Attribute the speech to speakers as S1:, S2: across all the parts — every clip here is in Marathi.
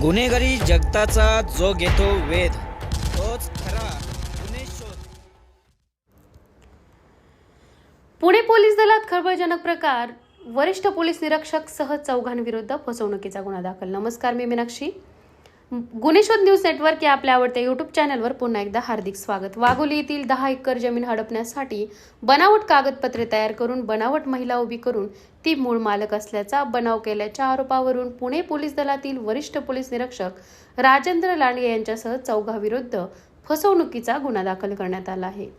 S1: गुन्हेगारी जगताचा जो घेतो वेध तोच खरा गुन्हे शोध.
S2: पुणे पोलीस दलात खळबळजनक प्रकार. वरिष्ठ पोलीस निरीक्षक सह चौघांविरुद्ध फसवणुकीचा गुन्हा दाखल. नमस्कार, मी मीनाक्षी. गुन्हे शोध न्यूज नेटवर्क या आपल्या आवडत्या युट्यूब चॅनलवर पुन्हा एकदा हार्दिक स्वागत. वाघोली येथील 10 एकर जमीन हडपण्यासाठी बनावट कागदपत्रे तयार करून बनावट महिला उभी करून ती मूळ मालक असल्याचा बनाव केल्याच्या आरोपावरून पुणे पोलीस दलातील वरिष्ठ पोलीस निरीक्षक राजेंद्र लांडगे यांच्यासह चौघांविरुद्ध फसवणुकीचा गुन्हा दाखल करण्यात आला आहे.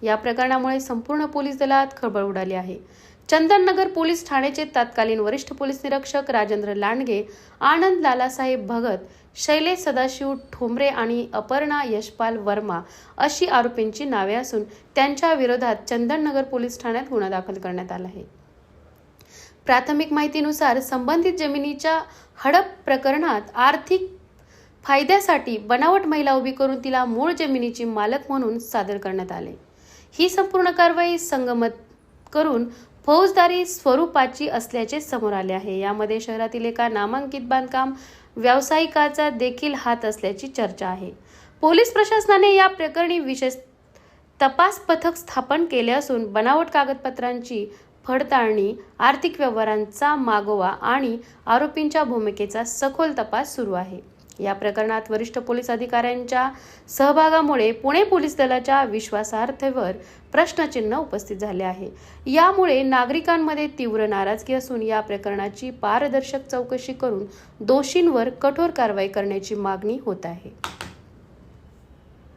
S2: या प्रकरणामुळे संपूर्ण पोलीस दलात खळबळ उडाली आहे. चंदननगर पोलीस ठाण्याचे तत्कालीन वरिष्ठ पोलीस निरीक्षक राजेंद्र लांडगे, आनंद लालासाहेब भगत, शैलेश सदाशिव ठोंबरे आणि अपर्णा यशपाल वर्मा अशी आरोपींची नावे असून त्यांच्या विरोधात चंदननगर पोलीस ठाण्यात गुन्हा दाखल करण्यात आला आहे. प्राथमिक माहितीनुसार संबंधित जमिनीच्या हडप प्रकरणात आर्थिक फायद्यासाठी बनावट महिला उभी करून तिला मूळ जमिनीची मालक म्हणून सादर करण्यात आले. ही संपूर्ण कारवाई संगमत करून फौजदारी स्वरूपाची असल्याचे समोर आले आहे. यामध्ये शहरातील एका नामांकित बांधकाम व्यावसायिकाचा देखील हात असल्याची चर्चा आहे. पोलीस प्रशासनाने या प्रकरणी विशेष तपास पथक स्थापन केले असून बनावट कागदपत्रांची पडताळणी, आर्थिक व्यवहारांचा मागोवा आणि आरोपींच्या भूमिकेचा सखोल तपास सुरू आहे. या प्रकरणात वरिष्ठ पोलीस अधिकाऱ्यांच्या सहभागामुळे पुणे पोलीस दलाच्या विश्वासार्हतेवर प्रश्नचिन्ह उपस्थित झाले आहे. यामुळे नागरिकांमध्ये तीव्र नाराजगी असून या प्रकरणाची पारदर्शक चौकशी करून दोषींवर कठोर कारवाई करण्याची मागणी होत आहे.